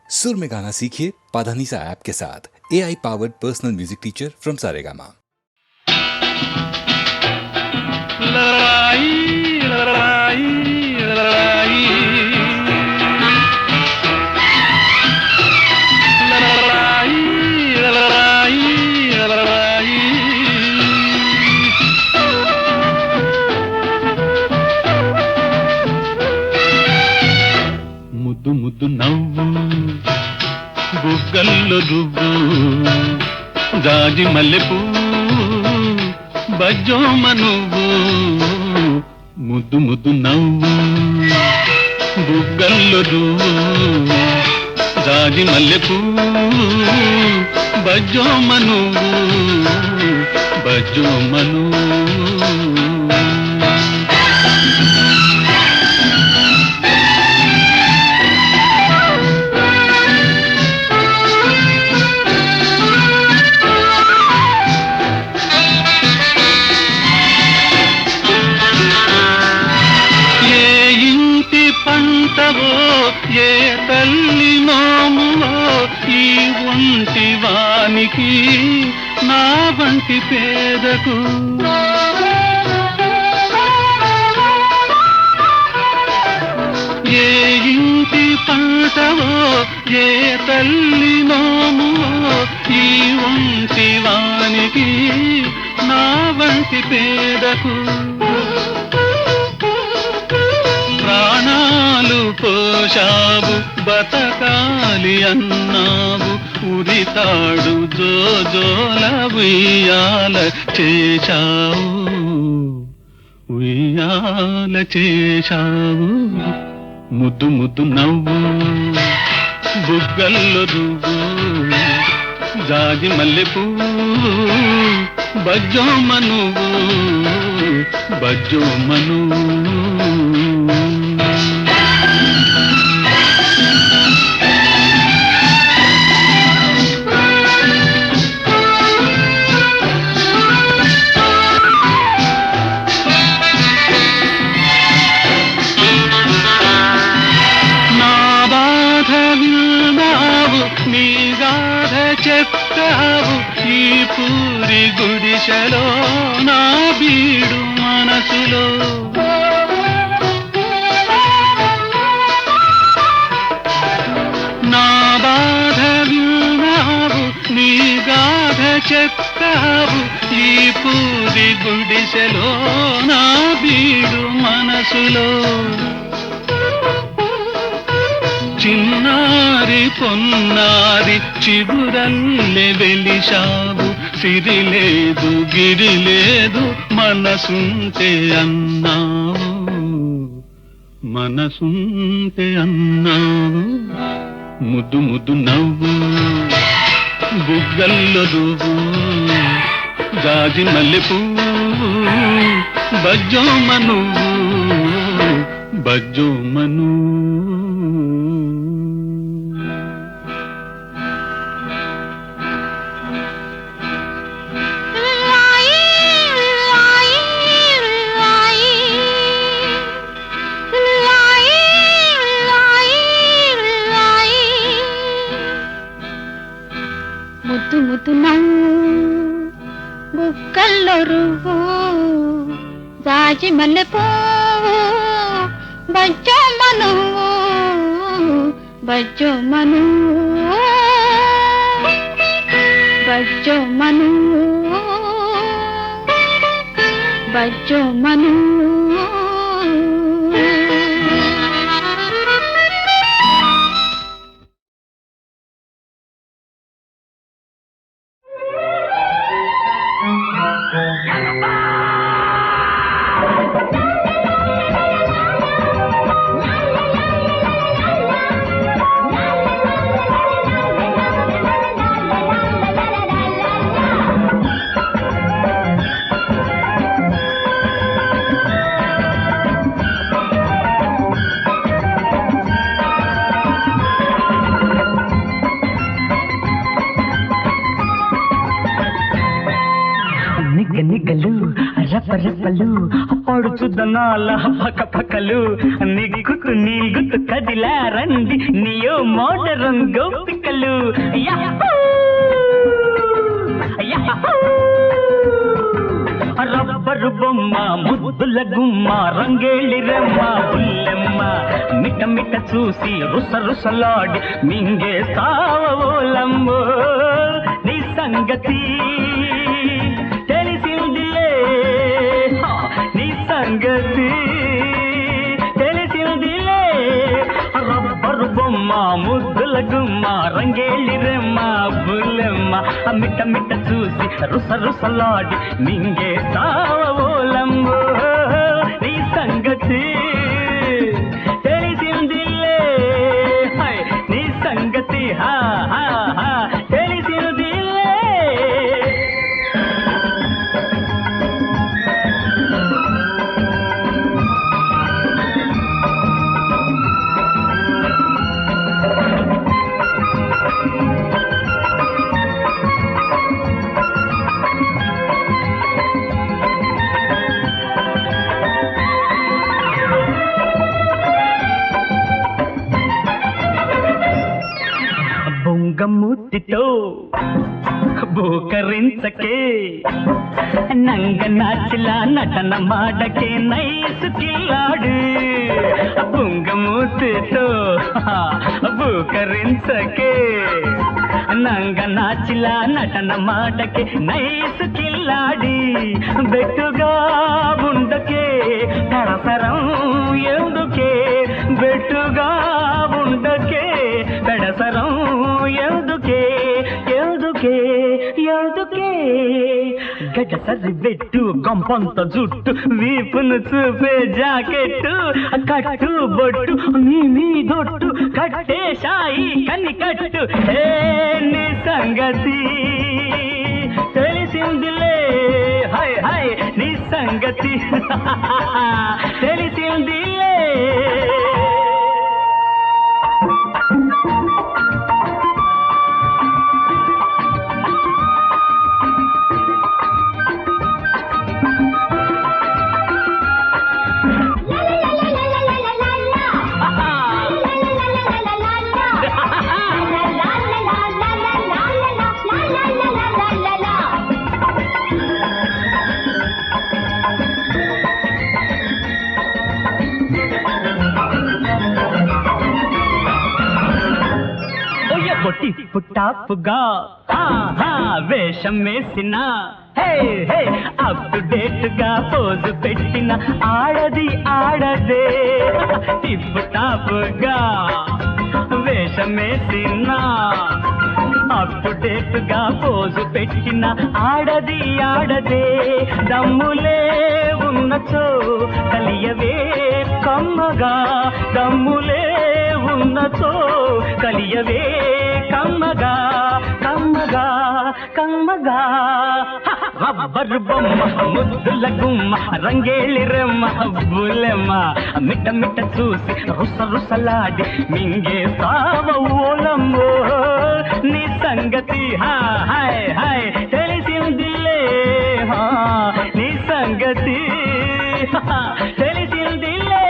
सुर में गाना सीखिए पाधानीसा ऐप के साथ। AI powered personal music teacher from Saregama. ముద్దు ముద్దు నవ్వు బుగ్గల్లో రువ్వు జాజి మల్లెపూ బజ్జోమ నువ్వు. ముద్దు ముద్దు నవ్వు బుగ్గల్లో రువ్వు జాజి మల్లెపూ బజ్జోమ నువ్వు బజ్జోమ నువ్వు. ఏ తల్లి నోములో ఈ ఒంటి వానికి నా వంటి పేదకు ఏ ఇంటి పంటవో ఏ తల్లి నోములో ఈ ఒంటి వానికి నా వంటి పేదకు ప్రాణాలు పోషావు బతకాలి అన్నావు ఉరితాడు జోజోల ఉయ్యాల చేశావు ఉయ్యాల చేశావు. ముద్దు ముద్దు నవ్వు బుగ్గల్లో రువ్వు జాజి మల్లెపూ బజ్జోమ నువ్వు బజ్జోమ నువ్వు. నీ గాథ చెప్తావు ఈ పూరి గుడిసెలో నా బీడు మనసులో. నా బాధ విన్నావు నీ గాథ చెప్తావు ఈ పూరి గుడిసెలో నా బీడు మనసులో. చిన్నారి పొన్నారి చిగురల్లె వెలిశావు సిరి లేదు గిరి లేదు మనసుంటే అన్నావు మనసుంటే అన్నావు. ముద్దు ముద్దు నవ్వు బుగ్గల్లో రువ్వు జాజి మల్లెపూ బజ్జోమ నువ్వు బజ్జోమ నువ్వు. ముద్దు ముద్దు నవ్వు బుగ్గల్లో రువ్వు జాజి మల్లెపూ బజ్జోమ నువ్వు బజ్జోమ నువ్వు బజ్జోమ నువ్వు బజ్జోమ నువ్వు. రెప్పలు పడుచుదనాల పక్క పక్కలు నిగ్గుతు నీగుతు కదిలా రండి నీయో మోడరం గోపికలు యాహూ! యాహూ! రబ్బరు బొమ్మ ముద్దుల గుమ్మ రంగేళి రమ్మ బుల్లెమ్మ మిట మిట చూసి రుస రుసలాడి మింగే సావోలమ్మో నీ సంగతి తెలిసిందిలే నీ సంగతి తెలిసిందిలే రబ్బరు బొమ్మ ముద్దుల గుమ్మ రంగేళి రమ్మ బుల్లెమ్మ మిట మిట చూసి రుస రుసలాడి మింగే సావోలమ్మో నీ సంగతి తెలిసిందిలే నీ సంగతి హా హా హా తెలిసిందిలే బొంగమూతితో బోకరించకే నంగ నాచిలా నటన మాడకే నైసు కిల్లాడు బొంగమూతితో బోకరించకే నంగ నాచిలా నటన మాడకే నైసు కిల్లాడి బెట్టుగా ఉండకే పరసరం ఎందుకే బెట్టుగా ఉండకే పెడసరం ఎందుకే ఎందుకే ఎందుకే గడసరి బెట్టు గంపంత జుట్టు వీపును చూపే జాకెట్టు కట్టు బొట్టు నీ దొట్టు కట్టే షాయి కన్ని కట్టు ఏ నీ సంగతి తెలిసిందిలే హై హై నీ సంగతి తెలిసిందిలే పుట్టాపుగా వేషం వేసిన హే హే అప్ టు డేట్ గా పోజు పెట్టిన ఆడది ఆడదే టిప్పు టాపుగా వేషం వేసిన అప్ టు డేట్ గా పోజు పెట్టిన ఆడది ఆడదే దమ్ములే ఉన్నచో కలియవే కమ్మగా దమ్ములే ఉన్నచో కలియవే కమ్మగా కమ్మగా కమ్మగా రబ్బరు బొమ్మ ముద్దుల గుమ్మ రంగేళి రమ్మ బుల్లెమ్మ మిట్ట మిట్ట చూసి రుస రుసలాడి మింగే సావోలమ్మో నీ సంగతి హాయ్ హాయ్ తెలిసిందిలే నీ సంగతి తెలిసిందిలే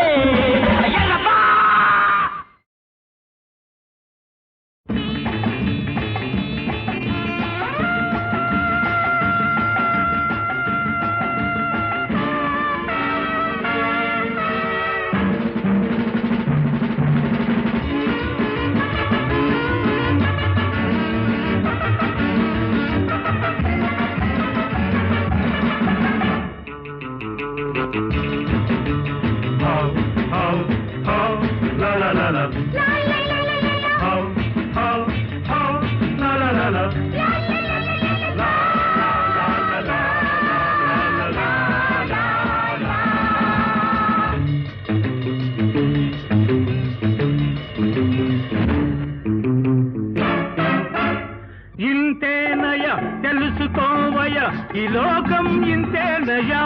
ఇంతేనయ తెలుసుకోవయ ఈ లోకం ఇంతేనయా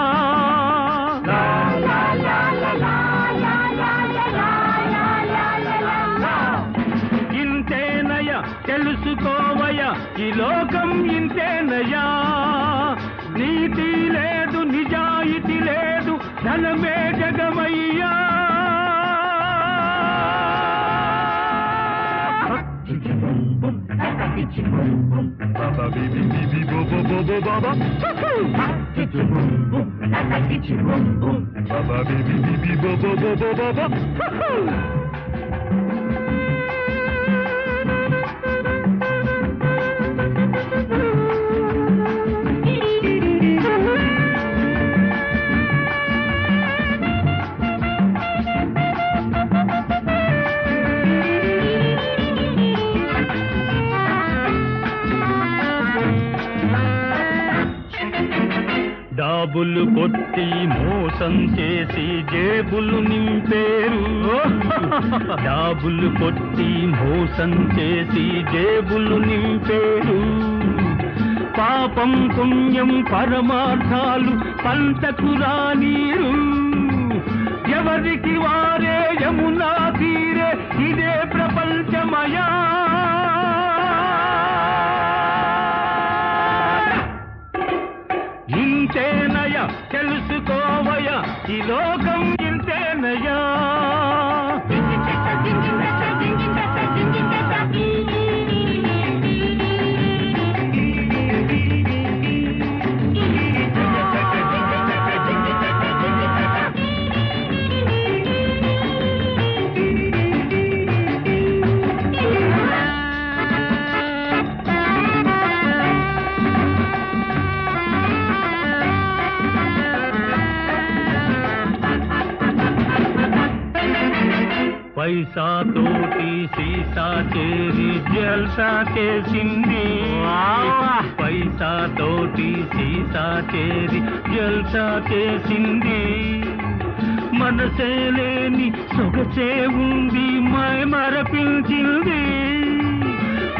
ఇంతేనయ తెలుసుకోవయ ఈ లోకం ఇంతేనయా నీతి లేదు నిజా ఇతి లేదు ధనమే జగమయ్యా Baba bibi bibi bo bo bo bo baba Baba bibi bibi bo bo bo bo baba డాబులు కొట్టి మోసం చేసి జేబులు నింపేరు డాబులు కొట్టి మోసం చేసి జేబులు నింపేరు పాపం పుణ్యం పరమార్థాలు పంటకు రానీరు ఎవరికి వారే యమునా తీరే ఇదే ప్రపంచమయా ఇంతేనయా తెలుసుకోవయా ఈ లోకం ఇంతేనయా పైసా తోటి సీసా చేరి జల్సా చేసింది పైసా తోటి సీసా చేరి జల్సా చేసింది మనసే లేని సొగసే ఉంది మై మరపించింది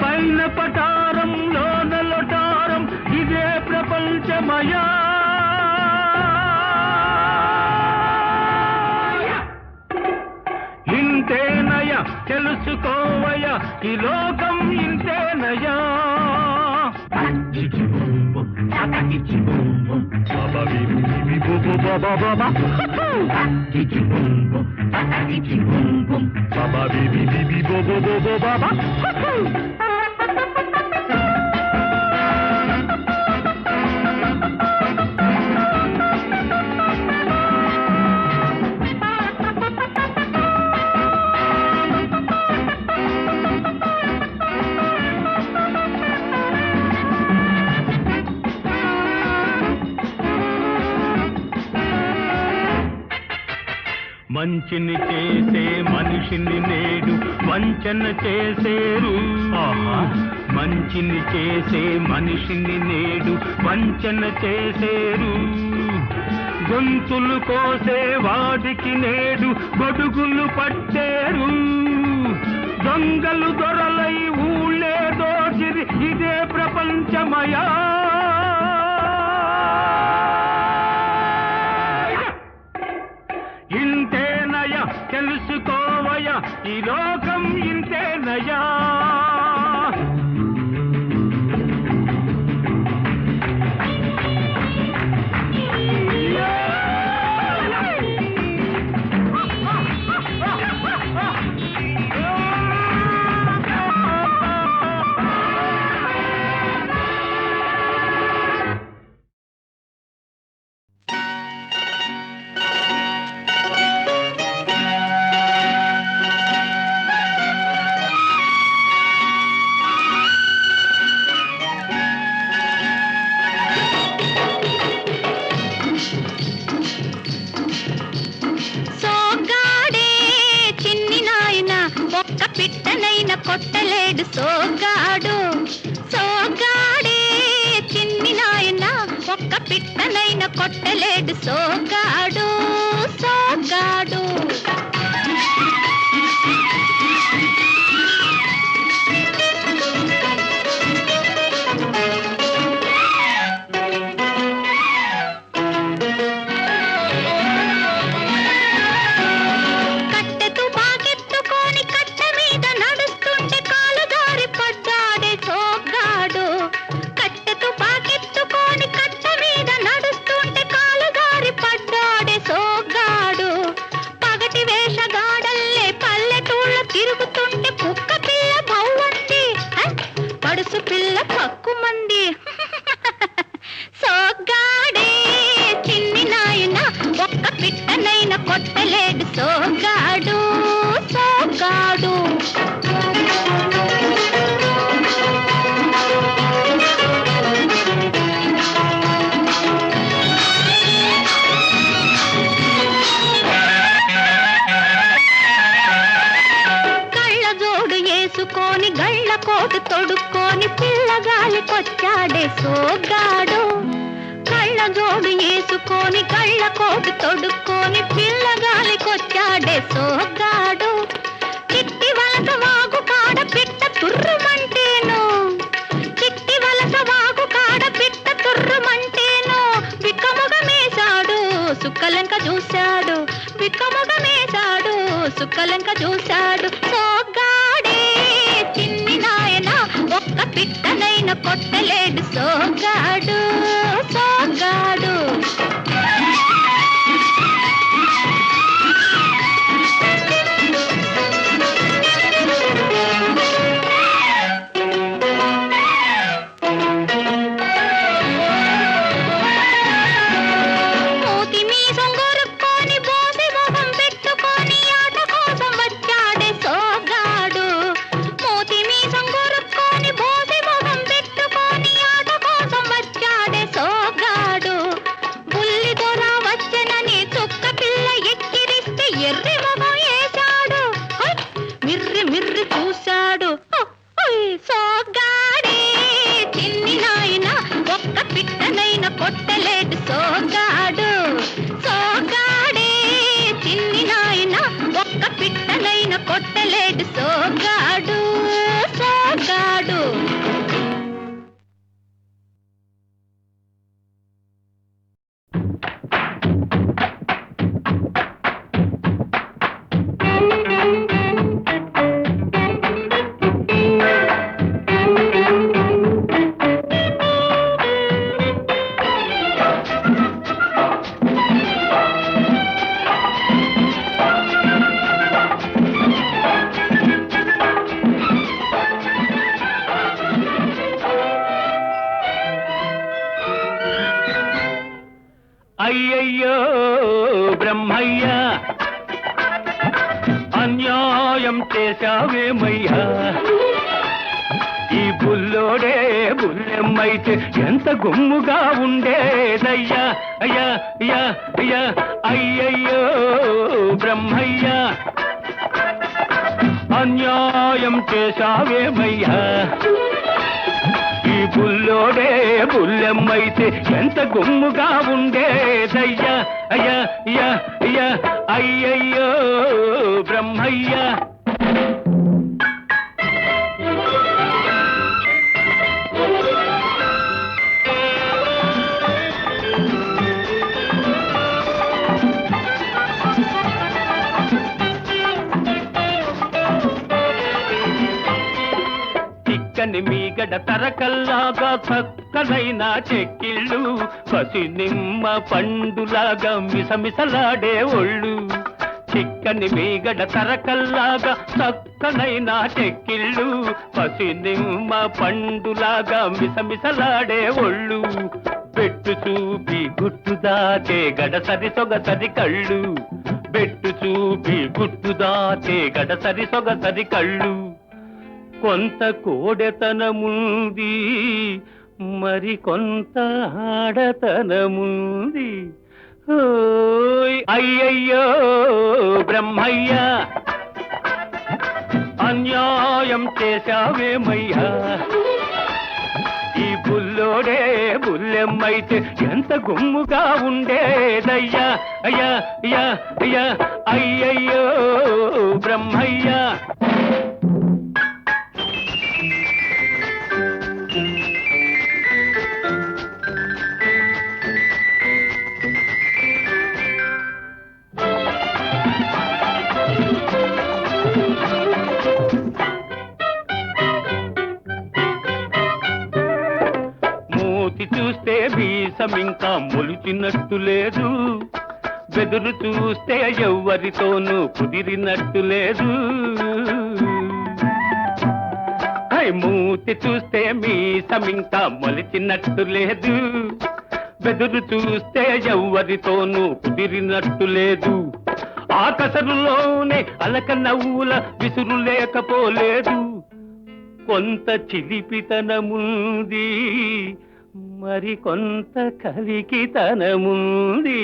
పైన పటారంలో నలటారం ఇదే ప్రపంచమయా ఇంతేనయా తెలుసుకోవయా ఈ లోకం ఇంతేనయా బాబా బిబి బిబి బో బో బాబా బాబా బాబా బిబి బిబి బో బో బో బో బాబా మంచిని చేసే మనిషిని నేడు వంచన చేసేరు మంచిని చేసే మనిషిని నేడు వంచన చేసేరు గొంతులు కోసే వాడికి నేడు గొడుగులు పట్టేరు దొంగలు దొరలై ఊళ్ళే దోచిరి ఇదే ప్రపంచమయా ఇంతేనయా తెలుసుకోవయా ఈ లోకం ఇంతేనయా పిట్టనైన కొట్టలేడు సోగాడు సోగాడే చిన్ని నాయన ఒక్క పిట్టనైన కొట్టలేడు సోగాడు సోగాడు కోటు తొడుక్కొని పిల్లగాలికొచ్చాడే సోగ్గాడు కళ్ళ జోడు వేసుకొని కళ్ళ కోటు తొడుక్కొని పిల్లగాలికొచ్చాడే సోగ్గాడు చిట్టి వలస వాగు కాడ పిట్ట తుర్రుమంటేను చిట్టి వలస వాగు కాడ పిట్ట తుర్రుమంటేను బిక్కముగమేశాడు సుక్కలంక చూశాడు బిక్కముగమేశాడు సుక్కలంక చూశాడు సోగ్గాడే చిన్ని నాయన ఒక్క పిట్టనైన కొట్టలేడు సోగ్గాడు సోగ్గాడు కొట్టలేడు సోగ్గాడు సోగ్గాడే చిన్ని నాయన ఒక్క పిట్టనైన కొట్టలేడు సోగ్గాడు సోగ్గాడు అయ్యయ్యో బ్రహ్మయ్య అన్యాయం చేశావేమయ్యా ఈ బుల్లోడే బుల్లెమ్మైతే ఎంత గుమ్ముగా ఉండేదయ్యా అయ్యా అయ్యా అయ్యా అయ్యయ్యో బ్రహ్మయ్య అన్యాయం చేశావేమయ్యా ఈ బుల్లోడే బుల్లెమ్మైతే ఎంత గుమ్ముగా ఉండేదయ్యా అయ్యా అయ్యా అయ్యా అయ్యయ్యో బ్రహ్మయ్య మీగడ తరకల్లాగా చక్కనైన చెక్కిళ్ళు పసి నిమ్మ పండులాగా మిసమిసలాడే ఒళ్ళు చిక్కని మీగడ తరకల్లాగా చక్కనైన చెక్కిళ్ళు పసి నిమ్మ పండులాగా మిసమిసలాడే ఒళ్ళు పెట్టు చూపి గుట్టు దాటే గడసరి సొగసరి కళ్ళు పెట్టు చూపి గుట్టు దాటే గడసరి సొగసరి కళ్ళు కొంత కోడెతనముంది మరి కొంత ఆడతనముంది అయ్యయ్యో బ్రహ్మయ్య అన్యాయం చేశావేమయ్యా ఈ బుల్లోడే బుల్లెమ్మైతే ఎంత గుమ్ముగా ఉండేదయ్యా అయ్యా అయ్యా అయ్యా అయ్యయ్యో బ్రహ్మయ్య చూస్తే వీసమింకా మొలిచినట్టు లేదు బెదురు చూస్తే ఎవ్వరితోనూ కుదిరినట్టు లేదు మూతి చూస్తే మీసమింకా మొలిచినట్టు లేదు బెదురు చూస్తే ఎవ్వరితోనూ కుదిరినట్టు లేదు ఆకసరులోనే అలక నవ్వుల విసురు లేకపోలేదు కొంత చిలిపితనముంది మరి కొంత కలికితనముంది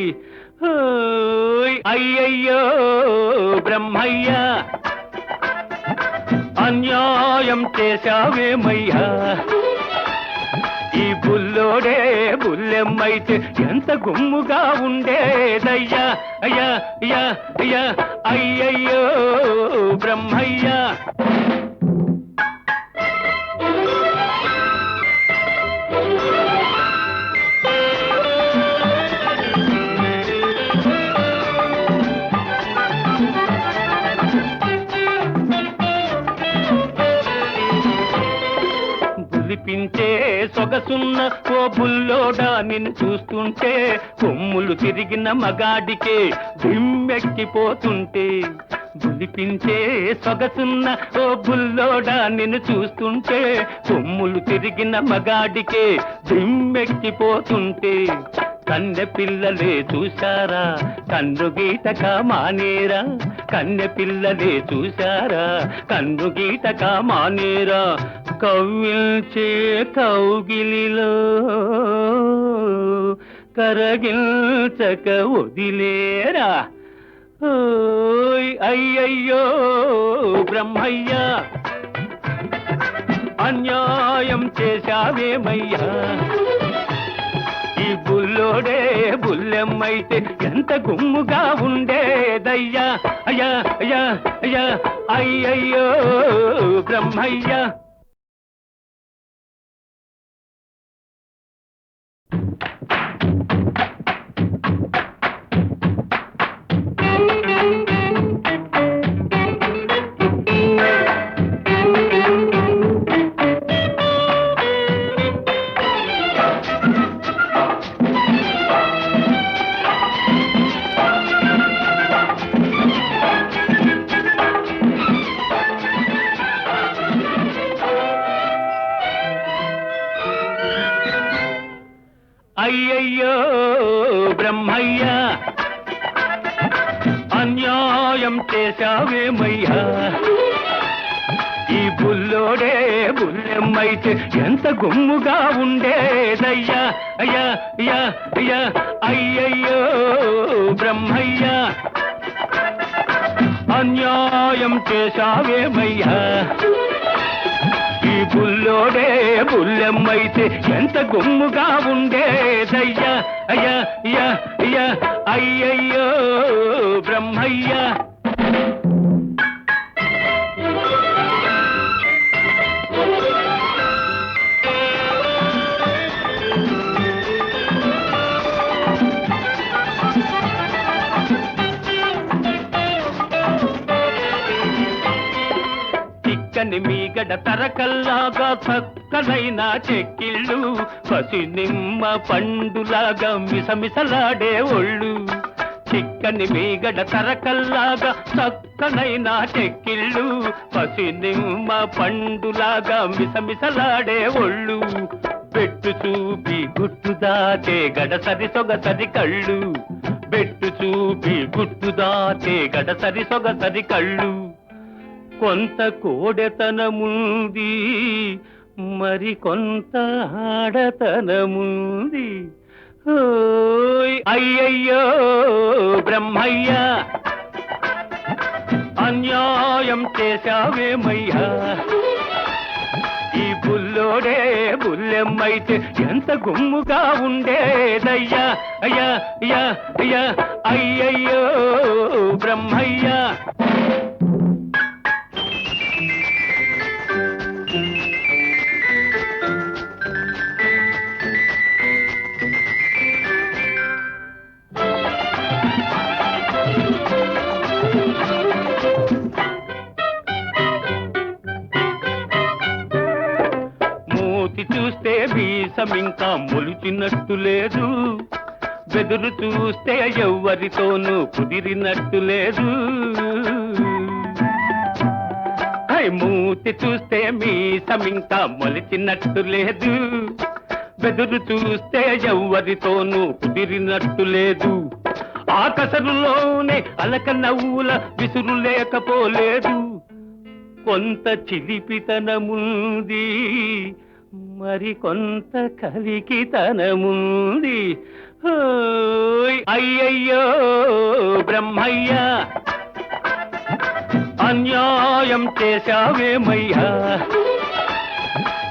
అయ్యయ్యో బ్రహ్మయ్య అన్యాయం చేశావేమయ్యా ఈ బుల్లోడే బుల్లెమ్మైతే ఎంత గుమ్ముగా ఉండేదయ్యా అయ్యా అయ్యా అయ్యా అయ్యయ్యో బ్రహ్మయ్యా పులిపించే సొగసున్న ఓ బుల్లోడా నిన్ను చూస్తుంటే కొమ్ములు తిరిగిన మగాడికే దిమ్మెక్కిపోతుంటే పులిపించే సొగసున్న ఓ బుల్లోడా నిన్ను చూస్తుంటే కొమ్ములు తిరిగిన మగాడికే దిమ్మెక్కిపోతుంటే కన్నె పిల్లలే చూశారా కన్ను గీటక మానేరా కన్నె పిల్లలే చూశారా కన్ను గీటక మానేరా కవ్విల్చే కౌగిలిలో కరగిల్చక వదిలేరా ఓయ్ అయ్యయ్యో బ్రహ్మయ్యా అన్యాయం చేశావేమయ్యా ఈ బుల్లోడే బుల్లెమ్మైతే ఎంత గుమ్ముగా ఉండేదయ్యా అయ్యా అయ్యా అయ్యా అయ్యయ్యో బ్రహ్మయ్యా అయ్యయ్యో బ్రహ్మయ్యా అన్యాయం చేశావేమయ్యా ఈ బుల్లోడే బుల్లెమ్మైతే ఎంత గుమ్ముగా ఉండేదయ్యా అయ్యా అయ్యా అయ్యా అయ్యయ్యో బ్రహ్మయ్యా అన్యాయం చేశావేమయ్యా ఈ బుల్లోడే బుల్లెమ్మైతే ఎంత గుమ్ముగా ఉండేదయ్యా అయ్యా అయ్యా అయ్యా అయ్యయ్యో బ్రహ్మయ్యా చిక్కని మీగడ తరకల్లాగా చక్కనైన చెక్కిళ్ళు పసి నిమ్మ పండులాగా మిసమిసలాడే ఒళ్ళు చిక్కని మీగడ తరకల్లాగా చక్కనైన చెక్కిళ్ళు పసి నిమ్మ పండులాగా మిసమిసలాడే ఒళ్ళు పెట్టు చూపి గుట్టు దాటే గడసరి సొగసరి కళ్ళు పెట్టు చూపి గుట్టు దాటే గడసరి సొగసరి కళ్ళు కొంత కోడెతనముంది మరి కొంత ఆడతనముంది ఓయ్ అయ్యయ్యో బ్రహ్మయ్యా అన్యాయం చేశావేమయ్యా ఈ బుల్లోడే బుల్లెమ్మైతే ఎంత గుమ్ముగా ఉండేదయ్యా అయ్యా అయ్యా అయ్యా అయ్యయ్యో బ్రహ్మయ్యా చూస్తే వీసం ఇంకా మొలిచినట్టు లేదు బెదురు చూస్తే ఎవ్వరితోనూ కుదిరినట్టు లేదు మూతి చూస్తే మీసం ఇంకా మొలిచినట్టు లేదు బెదురు చూస్తే ఎవ్వరితోనూ కుదిరినట్టు లేదు ఆకసరులోనే అలక నవ్వుల విసురు లేకపోలేదు కొంత చిలిపితనముంది మరి కొంత కలికితనముంది ఓయ్ అయ్యయ్యో బ్రహ్మయ్యా అన్యాయం చేశావేమయ్యా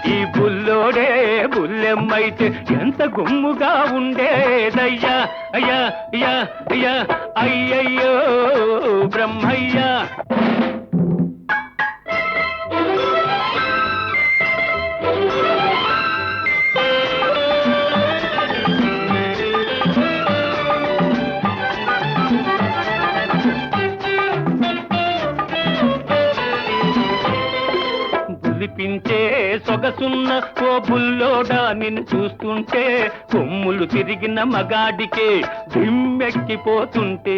ఈ బుల్లోడే బుల్లెమ్మైతే ఎంత గుమ్ముగా ఉండేదయ్యా అయ్యా అయ్యా అయ్యా అయ్యయ్యో బ్రహ్మయ్యా పులిపించే సొగసున్న ఓ బుల్లోడా నిన్ను చూస్తుంటే కొమ్ములు తిరిగిన మగాడికే దిమ్మెక్కిపోతుంటే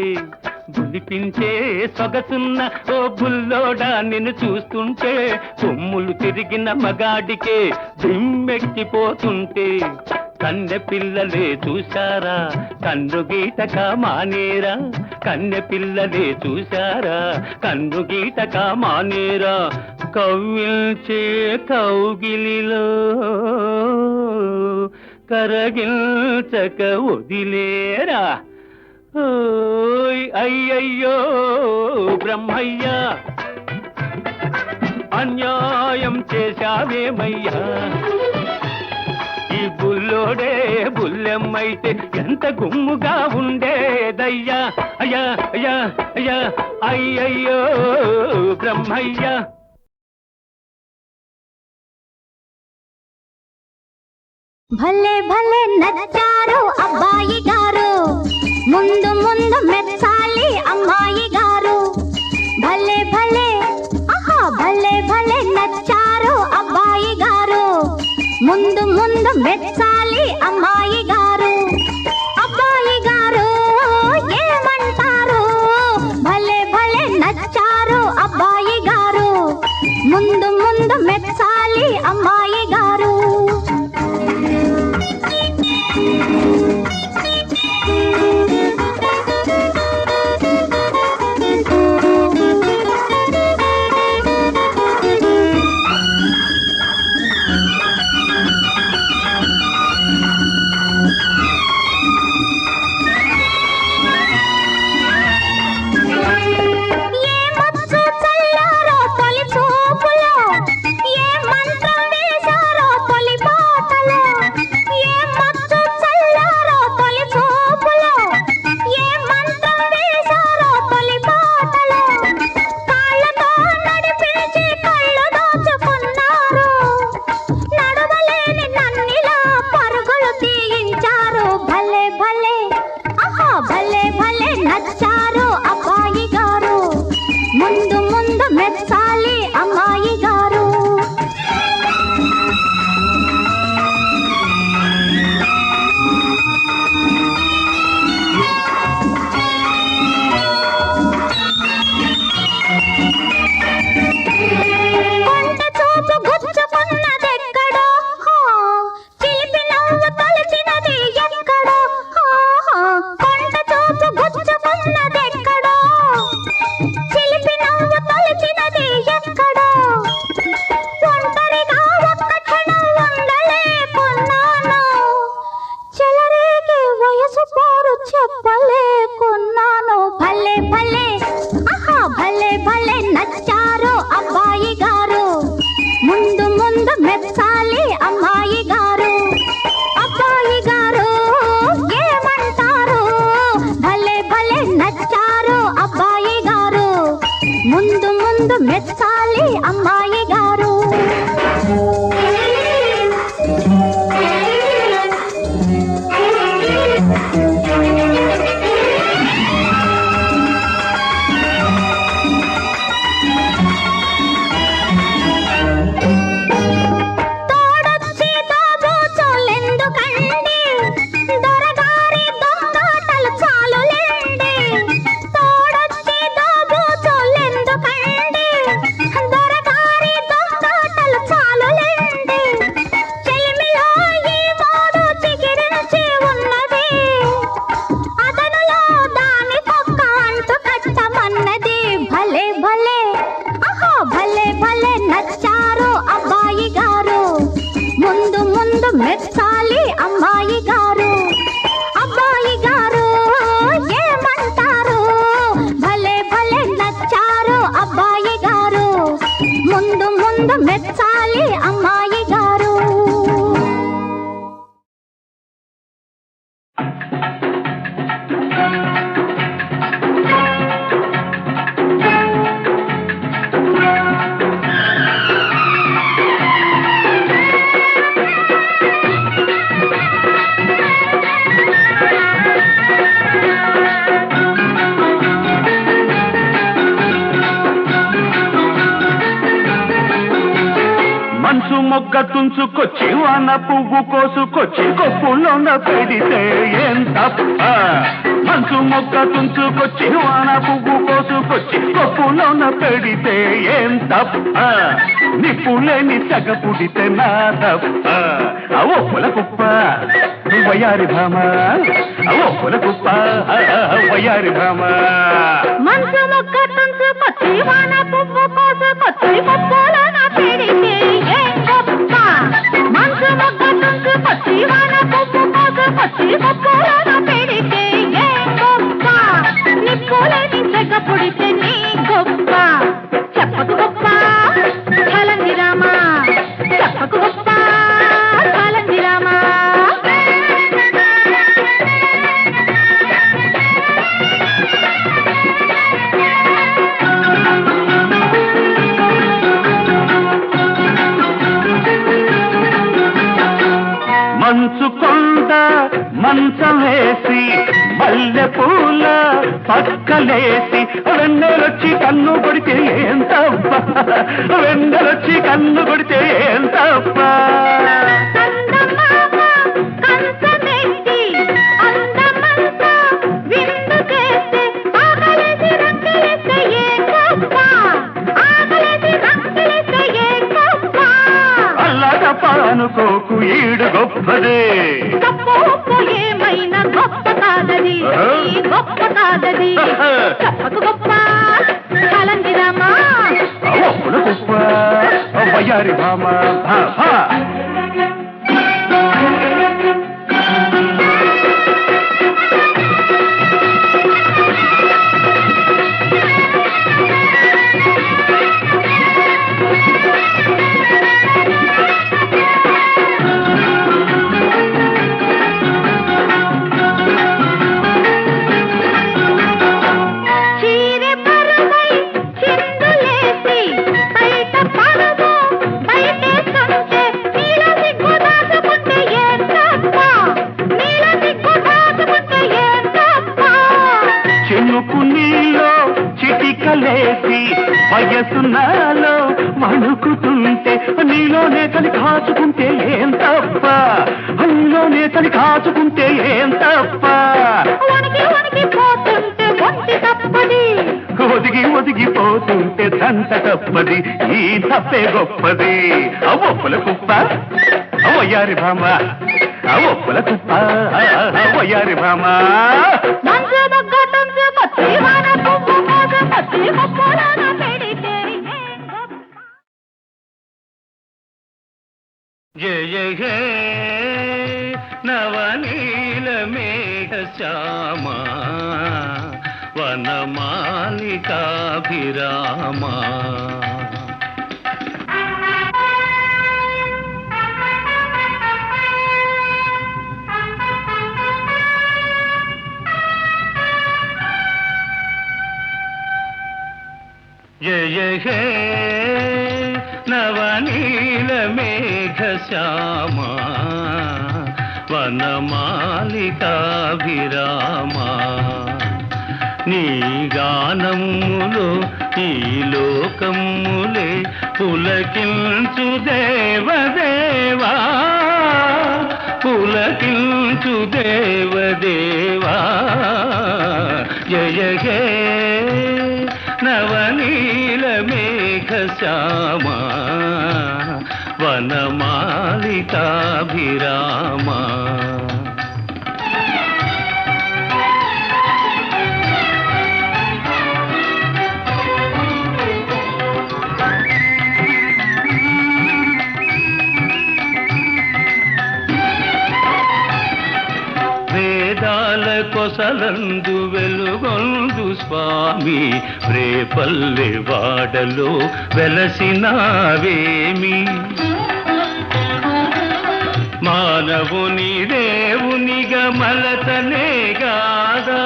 పులిపించే సొగసున్న ఓ బుల్లోడా నిన్ను చూస్తుంటే కొమ్ములు తిరిగిన మగాడికే దిమ్మెక్కిపోతుంటే కన్నె పిల్లలే చూశారా కన్ను గీటక మానేరా కన్నె పిల్లలే చూశారా కన్ను గీటక మానేరా కవ్విల్చే కౌగిలిలో కరగిల్చక వదిలేరా ఓయ్ అయ్యయ్యో బ్రహ్మయ్యా అన్యాయం చేశావేమయ్యా ఈ బుల్లోడే బుల్లెమ్మైతే ఎంత గుమ్ముగా ఉండేదయ్యా అయ్యా అయ్యా అయ్యా అయ్యయ్యో బ్రహ్మయ్యా భలే భలే నచ్చారు అబ్బాయి గారు ముందు ముందు మెచ్చాలి అమ్మాయి గారు భలే భలే ఆహా భలే భలే నచ్చారు అబ్బాయి గారు ముందు ముందు మెచ్చాలి అమ్మాయి గారు అబ్బాయి గారు ఏమంటారు భలే భలే నచ్చారు అబ్బాయి గారు ముందు ముందు మెచ్చాలి అమ్మాయి గారు మెచ్చాలి అమ్మాయి గారు. తోడొచ్చి తుంచుకొచ్చి వాన పువ్వు కోసుకొచ్చి కొప్పులోన పెడితే ఏం తప్ప మంచు మొక్క తుంచుకొచ్చి వాన పువ్వు కోసుకొచ్చి కొప్పులోన పెడితే ఏం తప్ప నిప్పులేని సగ పుడితే నా తప్ప అవో పుల కుప్ప వయారి భామ అవో పుల కుప్ప వయారి భామ మంచు మొక్క తుంచుకొచ్చి వాన పువ్వు కోసుకొచ్చి కొప్పులోన పెడితే ఏం గొప్ప మంచు మొక్క తుంచుకొచ్చి వాన పువ్వు కోసుకొచ్చి కొప్పులోన పెడితే ఏం గొప్ప నిప్పులేని సెగ పుడితే నీ గొప్ప చెప్పకు గొప్ప కలంగి రామా చెప్పకు గొప్ప కలంగి రామా మంచు కొండ మంచం వేసి మల్లె పూల పక్కలేసి వెన్నెలొచ్చి కన్ను కొడితే ఏం తప్ప వెన్నెలొచ్చి కన్ను కొడితే ఏం తప్ప అనుకోకు ఈడు గొప్పదే ఏమైనా గొప్ప కాదది గొప్ప కాదది చెప్పకు గొప్ప కలంగి రామా ఒప్పుల గొప్ప వయారి భామ వయసు నాలో మణుకుతుంటే నీలోనే తని కాచుకుంటే ఏం తప్ప నీలోనే తని కాచుకుంటే ఏం తప్ప ఒదిగి ఒదిగిపోతుంటే దంత తప్పది ఈ తప్పే గొప్పది ఒప్పుల కుప్ప వయ్యారి భామ ఒప్పుల కుప్ప వయ్యారి భామ జయ జయ హే నవనీల మేఘ శ్యామ వనమాలికాభిరామ జయ జయ హే నవనీల మేఘ శ్యామ వనమాలికాభిరామ నీ గానములో ఈ లోకములే పులకించు దేవదేవా పులకించు దేవదేవా జయ హే నవనీల మేఘ శ్యామ వనమాలికాభిరామ వేదాల కొసలందు వెలుగొందు స్వామి రేపల్లె వాడలో వెలసినావేమి మానవుని దేవునిగా మలతనే గాదా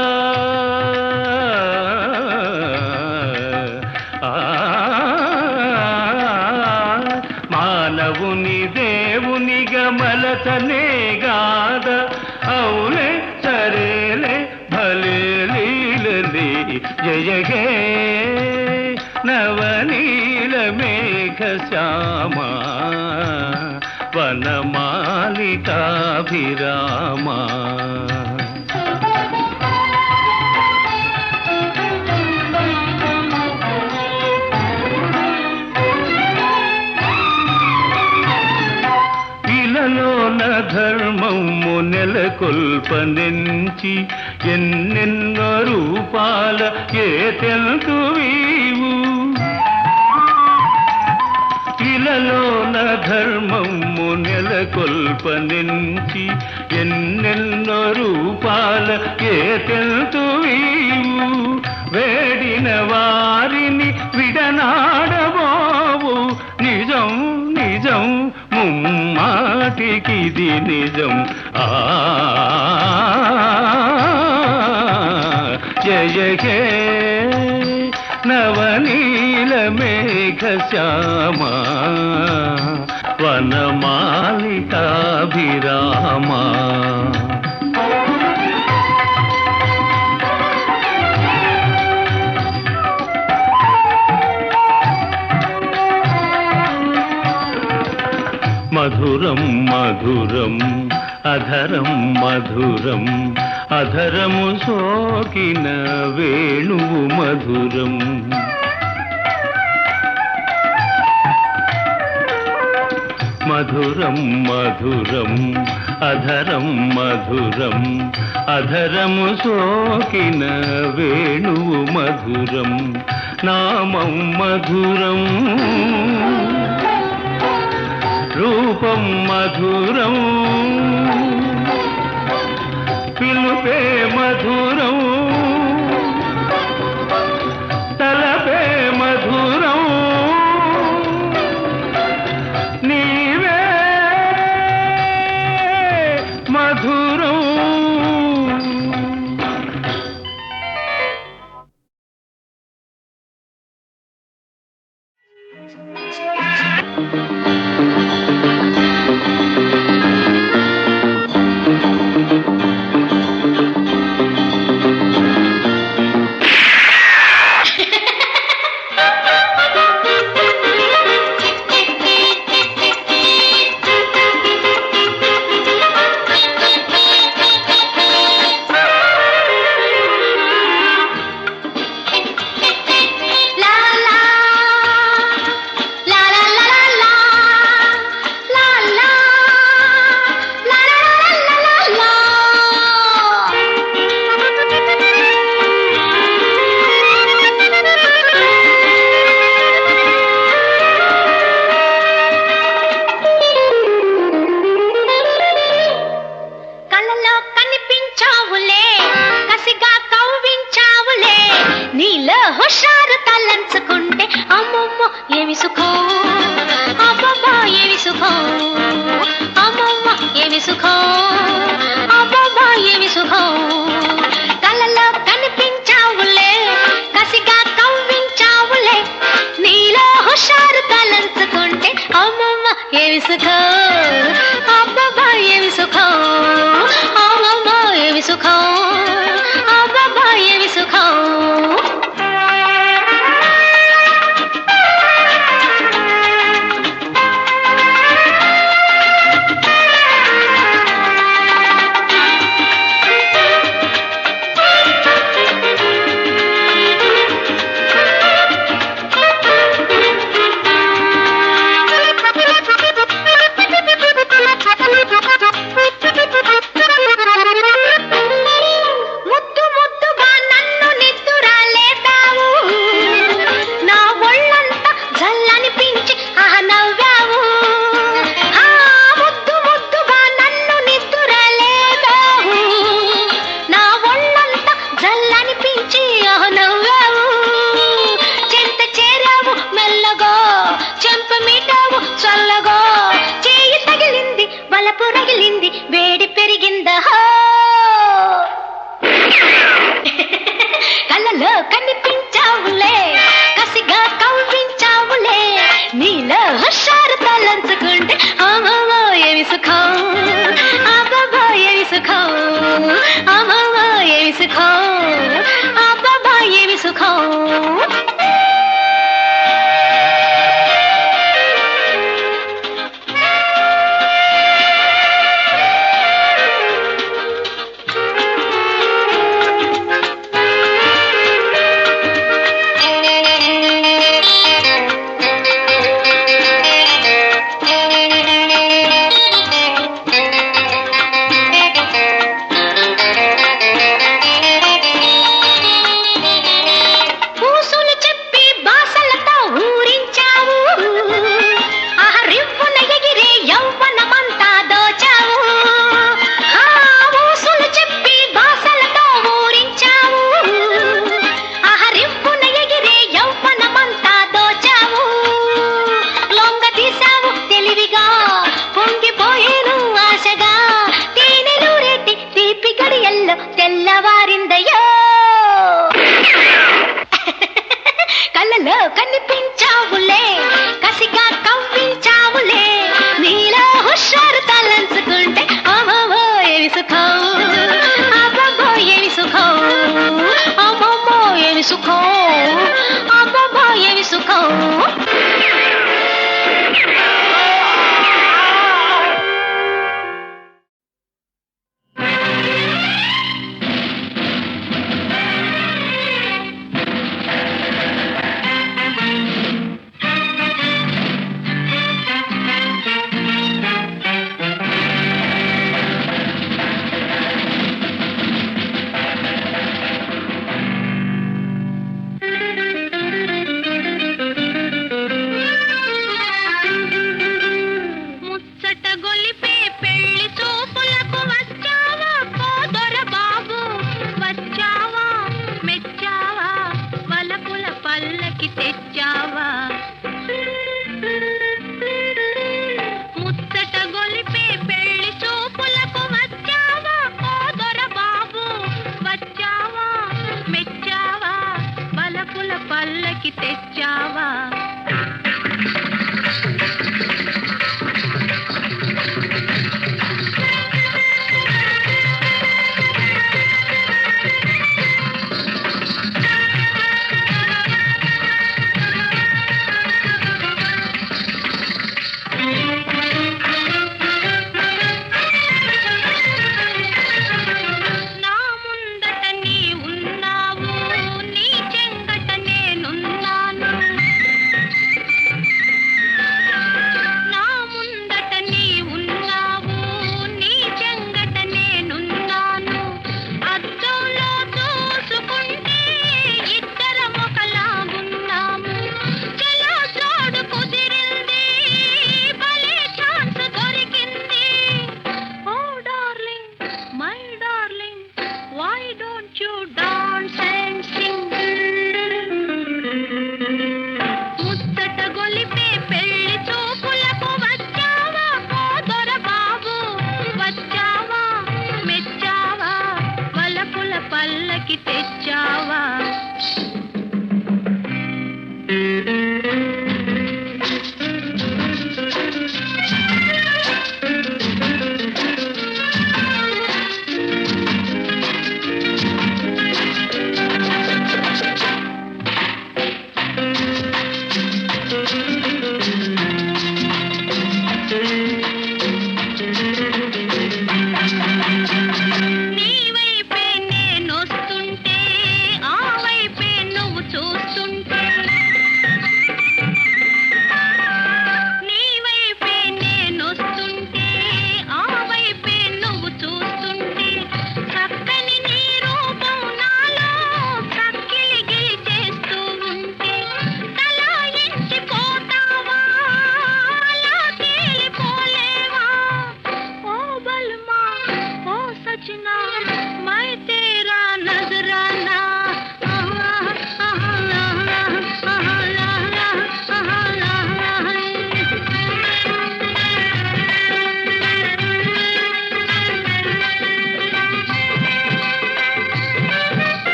మానవుని దేవునిగా మలతనే గాదా అవులే సరేలే భలే లీలలే జయ హే నవనీల మేఘ శ్యామ వనమాలికాభిరామా. ఇలలోన ధర్మము నెలకొల్పనెంచి ఎన్నెన్నో రూపాల ఏ తెలుగు వీవు. ఇలలోన ధర్మము నెలకొల్పనెంచి ఎన్నెన్నో రూపాల ఏ తెలుగు వీవు. వేడిన వారిని విడనాడబోవు నిజం నిజం ముమ్మాటికిది నిజం. జయ హే నవనీల మేఘ శ్యామా వనమాలికాభిరామా. మధురం మధురం అధరం మధురం అధరము సోకిన వేణువు మధురం. మధురం మధురం అధరం మధురం అధరము సోకిన వేణువు మధురం. నామం మధురం రూపం మధురం పిలుపే మధురం తలపే మధురం నీవే మధురం. సుఖం